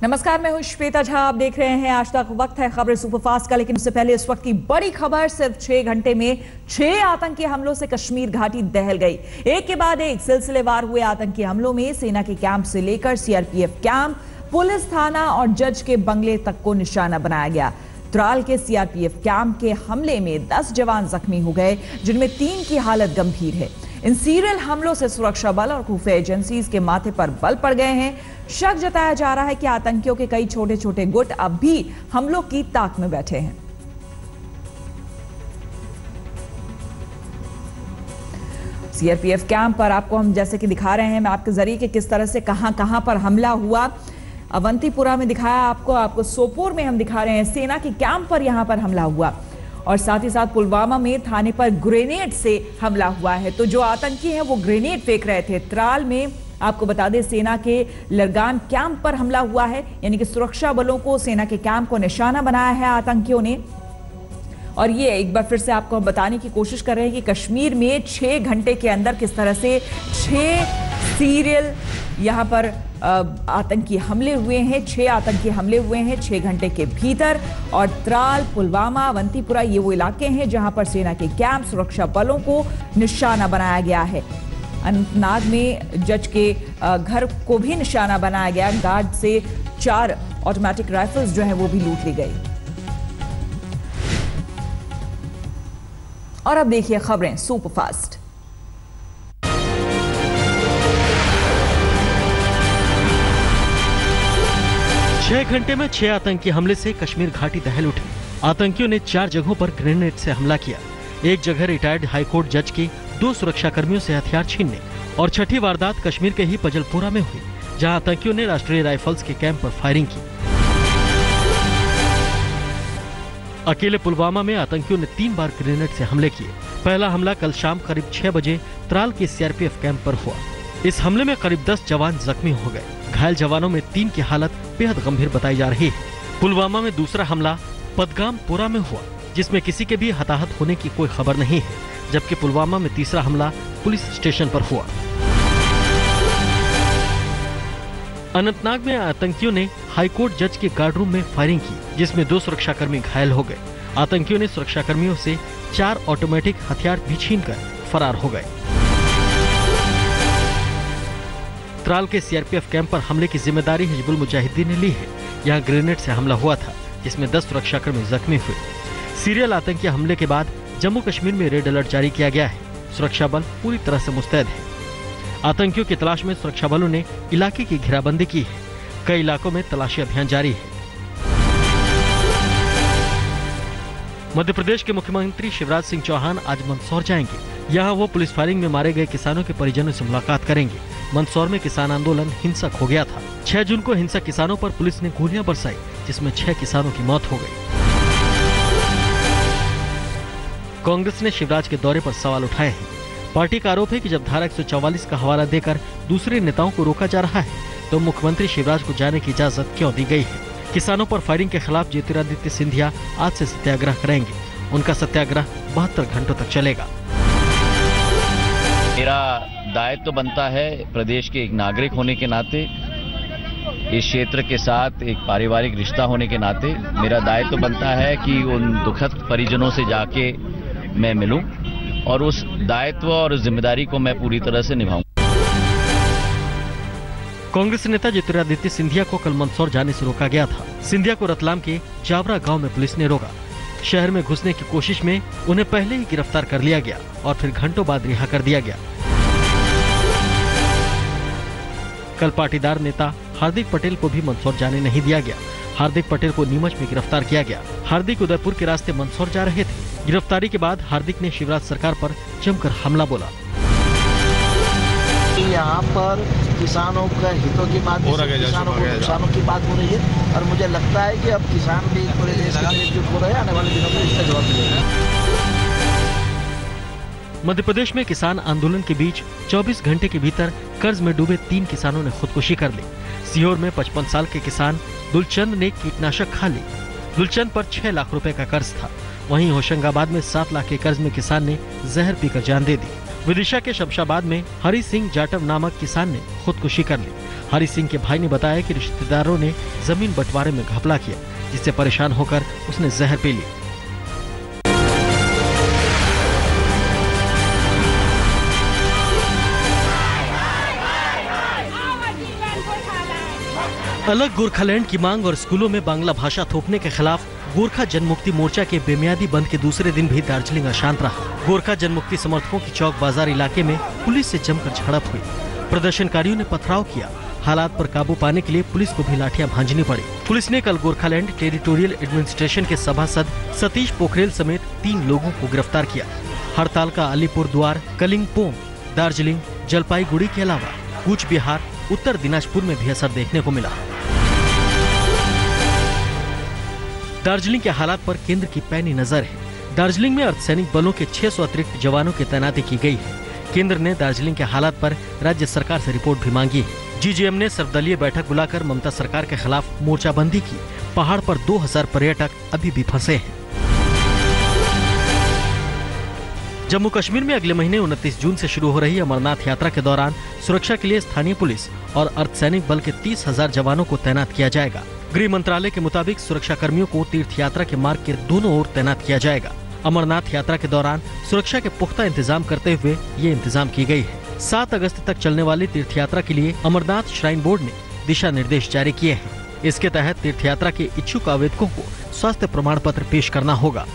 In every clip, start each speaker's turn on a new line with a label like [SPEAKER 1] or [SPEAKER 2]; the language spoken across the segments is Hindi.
[SPEAKER 1] नमस्कार, मैं हूं श्वेता झा। आप देख रहे हैं आज तक। वक्त है खबरें सुपरफास्ट का, लेकिन उससे पहले इस वक्त की बड़ी खबर। सिर्फ 6 घंटे में 6 आतंकी हमलों से कश्मीर घाटी दहल गई। एक के बाद एक सिलसिलेवार हुए आतंकी हमलों में सेना के कैंप से लेकर सीआरपीएफ कैंप, पुलिस थाना और जज के बंगले तक को निशाना बनाया गया। त्राल के सीआरपीएफ कैंप के हमले में 10 जवान जख्मी हो गए, जिनमें 3 की हालत गंभीर है। इन सीरियल हमलों से सुरक्षा बल और खुफिया एजेंसीज के माथे पर बल पड़ गए हैं। शक जताया जा रहा है कि आतंकियों के कई छोटे छोटे गुट अब भी हमलों की ताक में बैठे हैं। सीआरपीएफ कैंप पर आपको हम जैसे कि दिखा रहे हैं मैं आपके जरिए कि किस तरह से कहां पर हमला हुआ। अवंतीपुरा में दिखाया आपको सोपोर में हम दिखा रहे हैं सेना की कैंप पर यहां पर हमला हुआ, और साथ ही साथ पुलवामा में थाने पर ग्रेनेड से हमला हुआ है। तो जो आतंकी हैं वो ग्रेनेड फेंक रहे थे। त्राल में आपको बता दें सेना के लरगान कैंप पर हमला हुआ है, यानी कि सुरक्षा बलों को सेना के कैंप को निशाना बनाया है आतंकियों ने। और ये एक बार फिर से आपको बताने की कोशिश कर रहे हैं कि कश्मीर में 6 घंटे के अंदर किस तरह से 6 सीरियल यहां पर आतंकी हमले हुए हैं। 6 आतंकी हमले हुए हैं 6 घंटे के भीतर। और त्राल, पुलवामा, अवंतीपुरा ये वो इलाके हैं जहां पर सेना के कैंप, सुरक्षा बलों को निशाना बनाया गया है। अनंतनाग में जज के घर को भी निशाना बनाया गया। गार्ड से 4 ऑटोमेटिक राइफल्स जो है वो भी लूट ली गई। और अब देखिए खबरें सुपरफास्ट।
[SPEAKER 2] छह घंटे में 6 आतंकी हमले से कश्मीर घाटी दहल उठी। आतंकियों ने 4 जगहों पर ग्रेनेड से हमला किया। एक जगह रिटायर्ड हाईकोर्ट जज के 2 सुरक्षाकर्मियों से हथियार छीनने, और छठी वारदात कश्मीर के ही पजलपुरा में हुई, जहां आतंकियों ने राष्ट्रीय राइफल्स के कैंप पर फायरिंग की। अकेले पुलवामा में आतंकियों ने 3 बार ग्रेनेड से हमले किए। पहला हमला कल शाम करीब 6 बजे त्राल के सीआरपीएफ कैंप पर हुआ। इस हमले में करीब 10 जवान जख्मी हो गए। घायल जवानों में 3 की हालत बेहद गंभीर बताई जा रही है। पुलवामा में दूसरा हमला पदगामपुरा में हुआ, जिसमें किसी के भी हताहत होने की कोई खबर नहीं है, जबकि पुलवामा में तीसरा हमला पुलिस स्टेशन पर हुआ। अनंतनाग में आतंकियों ने हाईकोर्ट जज के गार्ड रूम में फायरिंग की, जिसमें 2 सुरक्षाकर्मी घायल हो गए। आतंकियों ने सुरक्षाकर्मियों से 4 ऑटोमेटिक हथियार भी छीनकर फरार हो गए। त्राल के सीआरपीएफ कैंप पर हमले की जिम्मेदारी हिजबुल मुजाहिदीन ने ली है। यहाँ ग्रेनेड से हमला हुआ था, जिसमें 10 सुरक्षाकर्मी जख्मी हुए। सीरियल आतंकी हमले के बाद जम्मू कश्मीर में रेड अलर्ट जारी किया गया है। सुरक्षा बल पूरी तरह से मुस्तैद है। आतंकियों की तलाश में सुरक्षा बलों ने इलाके की घेराबंदी की है। कई इलाकों में तलाशी अभियान जारी है। मध्य प्रदेश के मुख्यमंत्री शिवराज सिंह चौहान आज मंदसौर जाएंगे। यहाँ वो पुलिस फायरिंग में मारे गए किसानों के परिजनों से मुलाकात करेंगे। मंदसौर में किसान आंदोलन हिंसक हो गया था। 6 जून को हिंसक किसानों पर पुलिस ने गोलियां बरसाई, जिसमें 6 किसानों की मौत हो गई। कांग्रेस ने शिवराज के दौरे पर सवाल उठाए हैं। पार्टी का आरोप है कि जब धारा 144 का हवाला देकर दूसरे नेताओं को रोका जा रहा है, तो मुख्यमंत्री शिवराज को जाने की इजाजत क्यों दी गई है। किसानों पर फायरिंग के खिलाफ ज्योतिरादित्य सिंधिया आज से सत्याग्रह करेंगे। उनका सत्याग्रह 72 घंटों तक चलेगा।
[SPEAKER 3] मेरा दायित्व तो बनता है प्रदेश के एक नागरिक होने के नाते, इस क्षेत्र के साथ एक पारिवारिक रिश्ता होने के नाते मेरा दायित्व तो बनता है कि उन दुखद परिजनों से जाके मैं मिलूं, और उस दायित्व और उस जिम्मेदारी को मैं पूरी तरह से निभाऊं।
[SPEAKER 2] कांग्रेस नेता ज्योतिरादित्य सिंधिया को कल मंदसौर जाने से रोका गया था। सिंधिया को रतलाम के जावरा गांव में पुलिस ने रोका। शहर में घुसने की कोशिश में उन्हें पहले ही गिरफ्तार कर लिया गया और फिर घंटों बाद रिहा कर दिया गया। कल पाटीदार नेता हार्दिक पटेल को भी मंदसौर जाने नहीं दिया गया। हार्दिक पटेल को नीमच में गिरफ्तार किया गया। हार्दिक उदयपुर के रास्ते मंदसौर जा रहे थे। गिरफ्तारी के बाद हार्दिक ने शिवराज सरकार पर जमकर हमला बोला।
[SPEAKER 4] यहाँ पर किसानों का हितों की बात, किसानों की बात हो रही है, और मुझे लगता है कि अब किसान भी पूरे देश के लिए एकजुट हो रहे हैं। आने वाले दिनों में इसका जवाब मिलेगा।
[SPEAKER 2] मध्य प्रदेश में किसान आंदोलन के बीच 24 घंटे के भीतर कर्ज में डूबे 3 किसानों ने खुदकुशी कर ली। सीहोर में 55 साल के किसान दुलचंद ने कीटनाशक खा ली। दुलचंद पर 6 लाख रुपए का कर्ज था। वहीं होशंगाबाद में 7 लाख के कर्ज में किसान ने जहर पीकर जान दे दी। विदिशा के शमशाबाद में हरि सिंह जाटव नामक किसान ने खुदकुशी कर ली। हरि सिंह के भाई ने बताया कि रिश्तेदारों ने जमीन बंटवारे में घपला किया, जिससे परेशान होकर उसने जहर पी लिया। अलग गोरखालैंड की मांग और स्कूलों में बांग्ला भाषा थोपने के खिलाफ गोरखा जनमुक्ति मोर्चा के बेमियादी बंद के दूसरे दिन भी दार्जिलिंग अशांत रहा। गोरखा जनमुक्ति समर्थकों की चौक बाजार इलाके में पुलिस से जमकर झड़प हुई। प्रदर्शनकारियों ने पथराव किया। हालात पर काबू पाने के लिए पुलिस को भी लाठियां भांजनी पड़ी। पुलिस ने कल गोरखालैंड टेरिटोरियल एडमिनिस्ट्रेशन के सभासद सतीश पोखरेल समेत 3 लोगों को गिरफ्तार किया। हड़ताल का अलीपुरद्वार, कलिंपोंग, दार्जिलिंग, जलपाईगुड़ी के अलावा कूच बिहार, उत्तर दिनाजपुर में भी असर देखने को मिला। दार्जिलिंग के हालात पर केंद्र की पैनी नजर है। दार्जिलिंग में अर्धसैनिक बलों के 600 अतिरिक्त जवानों की तैनाती की गई है। केंद्र ने दार्जिलिंग के हालात पर राज्य सरकार से रिपोर्ट भी मांगी है। जीजेएम ने सर्वदलीय बैठक बुलाकर ममता सरकार के खिलाफ मोर्चाबंदी की। पहाड़ पर 2000 पर्यटक अभी भी फंसे हैं। जम्मू कश्मीर में अगले महीने 29 जून से शुरू हो रही अमरनाथ यात्रा के दौरान सुरक्षा के लिए स्थानीय पुलिस और अर्धसैनिक बल के 30,000 जवानों को तैनात किया जाएगा। गृह मंत्रालय के मुताबिक सुरक्षा कर्मियों को तीर्थ यात्रा के मार्ग के दोनों ओर तैनात किया जाएगा। अमरनाथ यात्रा के दौरान सुरक्षा के पुख्ता इंतजाम करते हुए ये इंतजाम की गई है। 7 अगस्त तक चलने वाली तीर्थ यात्रा के लिए अमरनाथ श्राइन बोर्ड ने दिशा निर्देश जारी किए हैं। इसके तहत तीर्थ यात्रा के इच्छुक आवेदकों को स्वास्थ्य प्रमाण पत्र पेश करना होगा।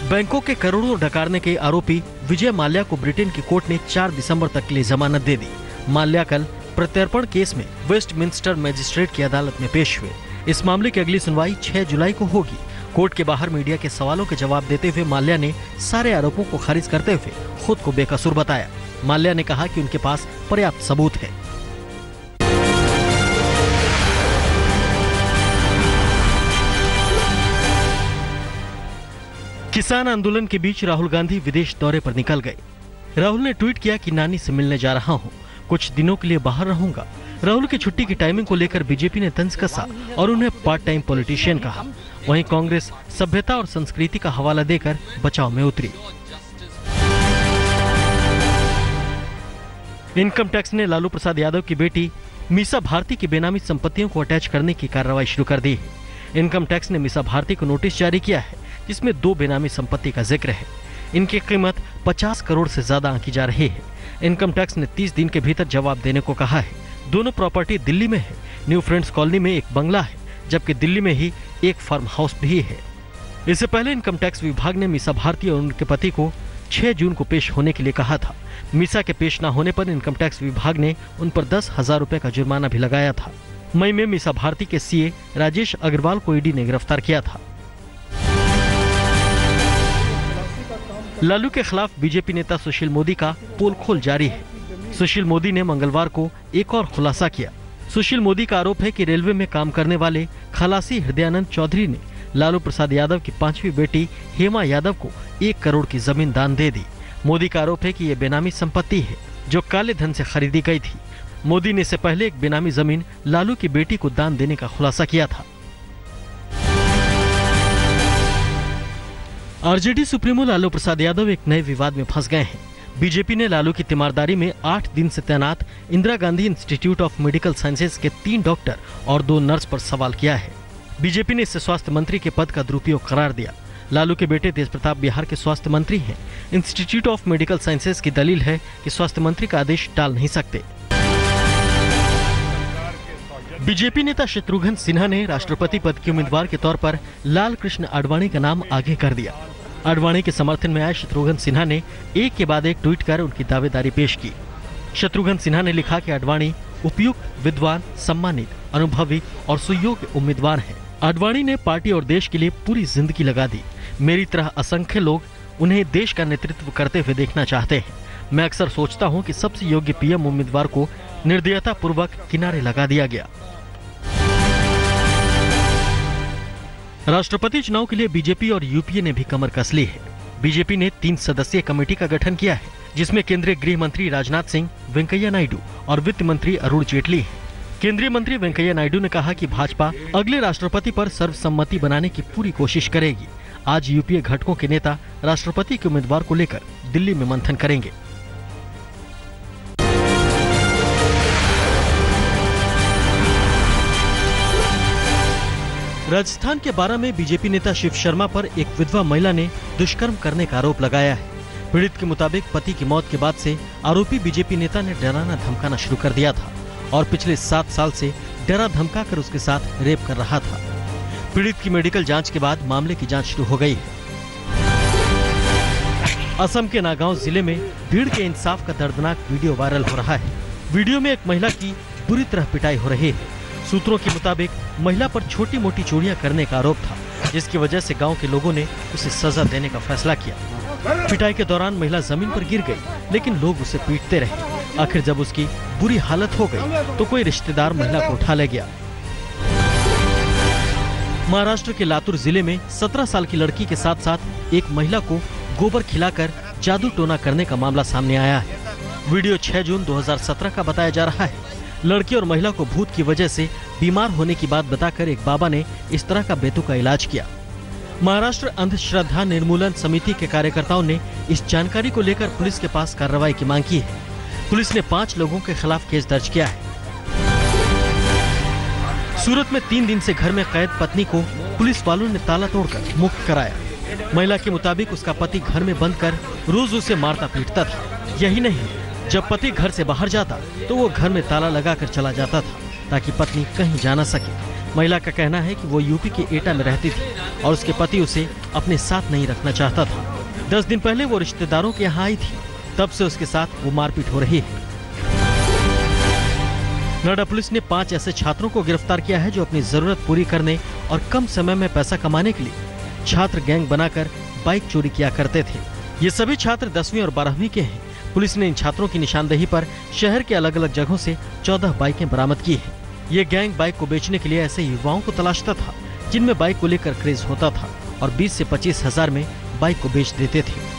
[SPEAKER 2] बैंकों के करोड़ों डकारने के आरोपी विजय माल्या को ब्रिटेन की कोर्ट ने 4 दिसंबर तक के लिए जमानत दे दी। माल्या कल प्रत्यर्पण केस में वेस्टमिंस्टर मजिस्ट्रेट की अदालत में पेश हुए। इस मामले की अगली सुनवाई 6 जुलाई को होगी। कोर्ट के बाहर मीडिया के सवालों के जवाब देते हुए माल्या ने सारे आरोपों को खारिज करते हुए खुद को बेकसूर बताया। माल्या ने कहा कि उनके पास पर्याप्त सबूत है। किसान आंदोलन के बीच राहुल गांधी विदेश दौरे पर निकल गए। राहुल ने ट्वीट किया कि नानी से मिलने जा रहा हूं, कुछ दिनों के लिए बाहर रहूंगा। राहुल की छुट्टी की टाइमिंग को लेकर बीजेपी ने तंज कसा और उन्हें पार्ट टाइम पॉलिटिशियन कहा। वहीं कांग्रेस सभ्यता और संस्कृति का हवाला देकर बचाव में उतरी। इनकम टैक्स ने लालू प्रसाद यादव की बेटी मीसा भारती की बेनामी संपत्तियों को अटैच करने की कार्रवाई शुरू कर दी है। इनकम टैक्स ने मीसा भारती को नोटिस जारी किया है, जिसमें 2 बेनामी संपत्ति का जिक्र है। इनकी कीमत 50 करोड़ से ज्यादा आंकी जा रही है। इनकम टैक्स ने 30 दिन के भीतर जवाब देने को कहा है। दोनों प्रॉपर्टी दिल्ली में है। न्यू फ्रेंड्स कॉलोनी में एक बंगला है, जबकि दिल्ली में ही एक फार्म हाउस भी है। इससे पहले इनकम टैक्स विभाग ने मीसा भारती और उनके पति को 6 जून को पेश होने के लिए कहा था। मीसा के पेश न होने पर इनकम टैक्स विभाग ने उन पर 10,000 रुपए का जुर्माना भी लगाया था। मई में मीसा भारती के सीए राजेश अग्रवाल को ईडी ने गिरफ्तार किया था। लालू के खिलाफ बीजेपी नेता सुशील मोदी का पोल खोल जारी है। सुशील मोदी ने मंगलवार को एक और खुलासा किया। सुशील मोदी का आरोप है कि रेलवे में काम करने वाले खलासी हृदयानंद चौधरी ने लालू प्रसाद यादव की 5वीं बेटी हेमा यादव को 1 करोड़ की जमीन दान दे दी। मोदी का आरोप है कि ये बेनामी संपत्ति है जो काले धन से खरीदी गई थी। मोदी ने इससे पहले एक बेनामी जमीन लालू की बेटी को दान देने का खुलासा किया था। आरजेडी सुप्रीमो लालू प्रसाद यादव एक नए विवाद में फंस गए हैं। बीजेपी ने लालू की तीमारदारी में 8 दिन से तैनात Indira Gandhi institute of medical sciences के 3 डॉक्टर और 2 नर्स पर सवाल किया है। बीजेपी ने इसे स्वास्थ्य मंत्री के पद का दुरुपयोग करार दिया। लालू के बेटे तेज प्रताप बिहार के स्वास्थ्य मंत्री हैं। इंस्टीट्यूट ऑफ मेडिकल साइंसेज की दलील है कि स्वास्थ्य मंत्री का आदेश टाल नहीं सकते। बीजेपी नेता शत्रुघ्न सिन्हा ने राष्ट्रपति पद के उम्मीदवार के तौर पर लाल कृष्ण आडवाणी का नाम आगे कर दिया। आडवाणी के समर्थन में आए शत्रुघ्न सिन्हा ने एक के बाद एक ट्वीट कर उनकी दावेदारी पेश की। शत्रुघ्न सिन्हा ने लिखा कि आडवाणी उपयुक्त, विद्वान, सम्मानित, अनुभवी और सुयोग्य उम्मीदवार हैं। आडवाणी ने पार्टी और देश के लिए पूरी जिंदगी लगा दी। मेरी तरह असंख्य लोग उन्हें देश का नेतृत्व करते हुए देखना चाहते हैं। मैं अक्सर सोचता हूं कि सबसे योग्य पीएम उम्मीदवार को निर्दयता पूर्वक किनारे लगा दिया गया। राष्ट्रपति चुनाव के लिए बीजेपी और यूपीए ने भी कमर कस ली है। बीजेपी ने 3 सदस्यीय कमेटी का गठन किया है, जिसमें केंद्रीय गृह मंत्री राजनाथ सिंह, वेंकैया नायडू और वित्त मंत्री अरुण जेटली हैं। केंद्रीय मंत्री वेंकैया नायडू ने कहा कि भाजपा अगले राष्ट्रपति पर सर्वसम्मति बनाने की पूरी कोशिश करेगी। आज यूपीए घटकों के नेता राष्ट्रपति के उम्मीदवार को लेकर दिल्ली में मंथन करेंगे। राजस्थान के बारां में बीजेपी नेता शिव शर्मा पर एक विधवा महिला ने दुष्कर्म करने का आरोप लगाया है। पीड़ित के मुताबिक पति की मौत के बाद से आरोपी बीजेपी नेता ने डराना धमकाना शुरू कर दिया था और पिछले 7 साल से डरा धमका कर उसके साथ रेप कर रहा था। पीड़ित की मेडिकल जांच के बाद मामले की जांच शुरू हो गई है। असम के नागांव जिले में भीड़ के इंसाफ का दर्दनाक वीडियो वायरल हो रहा है। वीडियो में एक महिला की बुरी तरह पिटाई हो रही है। सूत्रों के मुताबिक महिला पर छोटी मोटी चोरियां करने का आरोप था, जिसकी वजह से गांव के लोगों ने उसे सजा देने का फैसला किया। पिटाई के दौरान महिला जमीन पर गिर गई, लेकिन लोग उसे पीटते रहे। आखिर जब उसकी बुरी हालत हो गई तो कोई रिश्तेदार महिला को उठा ले गया। महाराष्ट्र के लातूर जिले में 17 साल की लड़की के साथ साथ एक महिला को गोबर खिलाकर जादू टोना करने का मामला सामने आया है। वीडियो 6 जून 2017 का बताया जा रहा है। लड़की और महिला को भूत की वजह से बीमार होने की बात बताकर एक बाबा ने इस तरह का बेतुका इलाज किया। महाराष्ट्र अंधश्रद्धा निर्मूलन समिति के कार्यकर्ताओं ने इस जानकारी को लेकर पुलिस के पास कार्रवाई की मांग की है। पुलिस ने 5 लोगों के खिलाफ केस दर्ज किया है। सूरत में 3 दिन से घर में कैद पत्नी को पुलिस वालों ने ताला तोड़कर मुक्त कराया। महिला के मुताबिक उसका पति घर में बंद कर रोज उसे मारता पीटता था। यही नहीं, जब पति घर से बाहर जाता तो वो घर में ताला लगाकर चला जाता था ताकि पत्नी कहीं जा न सके। महिला का कहना है कि वो यूपी के एटा में रहती थी और उसके पति उसे अपने साथ नहीं रखना चाहता था। 10 दिन पहले वो रिश्तेदारों के यहाँ आई थी, तब से उसके साथ वो मारपीट हो रही है। नोएडा पुलिस ने 5 ऐसे छात्रों को गिरफ्तार किया है जो अपनी जरूरत पूरी करने और कम समय में पैसा कमाने के लिए छात्र गैंग बनाकर बाइक चोरी किया करते थे। ये सभी छात्र 10वीं और 12वीं के हैं। पुलिस ने इन छात्रों की निशानदेही पर शहर के अलग अलग जगहों से 14 बाइकें बरामद की हैं। ये गैंग बाइक को बेचने के लिए ऐसे युवाओं को तलाशता था जिनमें बाइक को लेकर क्रेज होता था और 20 से 25 हजार में बाइक को बेच देते थे।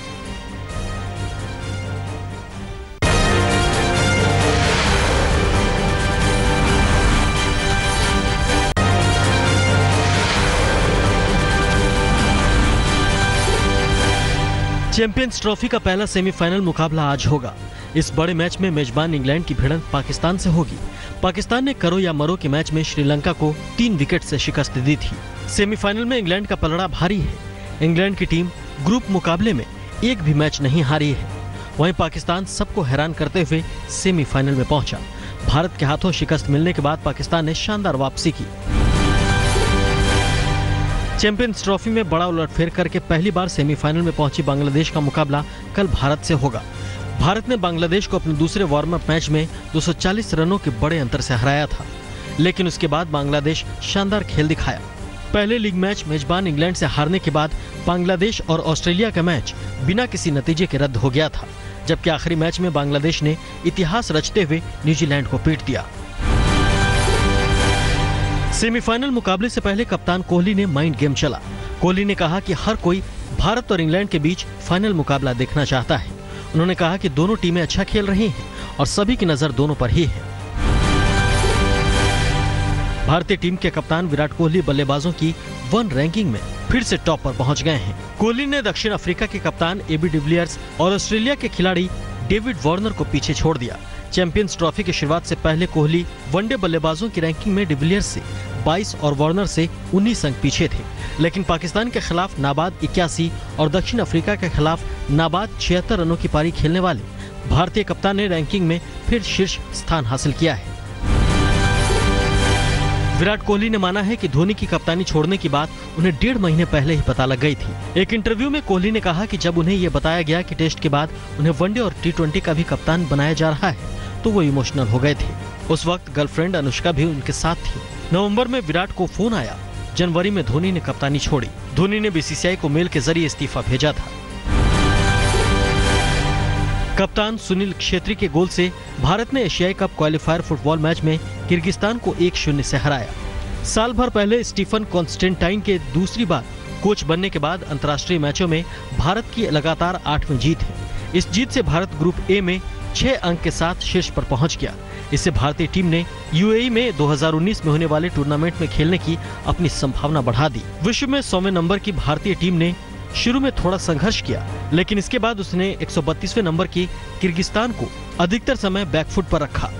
[SPEAKER 2] चैंपियंस ट्रॉफी का पहला सेमीफाइनल मुकाबला आज होगा। इस बड़े मैच में मेजबान इंग्लैंड की भिड़ंत पाकिस्तान से होगी। पाकिस्तान ने करो या मरो के मैच में श्रीलंका को 3 विकेट से शिकस्त दी थी। सेमीफाइनल में इंग्लैंड का पलड़ा भारी है। इंग्लैंड की टीम ग्रुप मुकाबले में एक भी मैच नहीं हारी है। वहीं पाकिस्तान सबको हैरान करते हुए सेमीफाइनल में पहुंचा। भारत के हाथों शिकस्त मिलने के बाद पाकिस्तान ने शानदार वापसी की। चैंपियंस ट्रॉफी में बड़ा उलटफेर करके पहली बार सेमीफाइनल में पहुंची बांग्लादेश का मुकाबला कल भारत से होगा। भारत ने बांग्लादेश को अपने दूसरे वार्म अप मैच में 240 रनों के बड़े अंतर से हराया था, लेकिन उसके बाद बांग्लादेश शानदार खेल दिखाया। पहले लीग मैच मेजबान इंग्लैंड से हारने के बाद बांग्लादेश और ऑस्ट्रेलिया का मैच बिना किसी नतीजे के रद्द हो गया था, जबकि आखिरी मैच में बांग्लादेश ने इतिहास रचते हुए न्यूजीलैंड को पीट दिया। सेमीफाइनल मुकाबले से पहले कप्तान कोहली ने माइंड गेम चला। कोहली ने कहा कि हर कोई भारत और इंग्लैंड के बीच फाइनल मुकाबला देखना चाहता है। उन्होंने कहा कि दोनों टीमें अच्छा खेल रही हैं और सभी की नजर दोनों पर ही है। भारतीय टीम के कप्तान विराट कोहली बल्लेबाजों की 1 रैंकिंग में फिर से टॉप पर पहुंच गए हैं। कोहली ने दक्षिण अफ्रीका के कप्तान एबी डिविलियर्स और ऑस्ट्रेलिया के खिलाड़ी डेविड वार्नर को पीछे छोड़ दिया। चैंपियंस ट्रॉफी की शुरुआत से पहले कोहली वनडे बल्लेबाजों की रैंकिंग में डिविलियर्स से 22 और वार्नर से 19 अंक पीछे थे, लेकिन पाकिस्तान के खिलाफ नाबाद 81 और दक्षिण अफ्रीका के खिलाफ नाबाद 76 रनों की पारी खेलने वाले भारतीय कप्तान ने रैंकिंग में फिर शीर्ष स्थान हासिल किया है। विराट कोहली ने माना है कि धोनी की कप्तानी छोड़ने की बात उन्हें 1.5 महीने पहले ही पता लग गई थी। एक इंटरव्यू में कोहली ने कहा कि जब उन्हें यह बताया गया कि टेस्ट के बाद उन्हें वनडे और T20 का भी कप्तान बनाया जा रहा है तो वो इमोशनल हो गए थे। उस वक्त गर्लफ्रेंड अनुष्का भी उनके साथ थी। नवंबर में विराट को फोन आया। जनवरी में धोनी ने कप्तानी छोड़ी। धोनी ने BCCI को मेल के जरिए इस्तीफा भेजा था। कप्तान सुनील क्षेत्री के गोल से भारत ने एशियाई कप क्वालिफायर फुटबॉल मैच में किर्गिस्तान को 1-0 से हराया। साल भर पहले स्टीफन कॉन्स्टेंटाइन के दूसरी बार कोच बनने के बाद अंतर्राष्ट्रीय मैचों में भारत की लगातार 8वीं जीत है। इस जीत से भारत ग्रुप ए में 6 अंक के साथ शीर्ष पर पहुंच गया। इससे भारतीय टीम ने UAE में 2019 में होने वाले टूर्नामेंट में खेलने की अपनी संभावना बढ़ा दी। विश्व में 100वें नंबर की भारतीय टीम ने शुरू में थोड़ा संघर्ष किया, लेकिन इसके बाद उसने 132वें नंबर की किर्गिस्तान को अधिकतर समय बैकफुट पर रखा।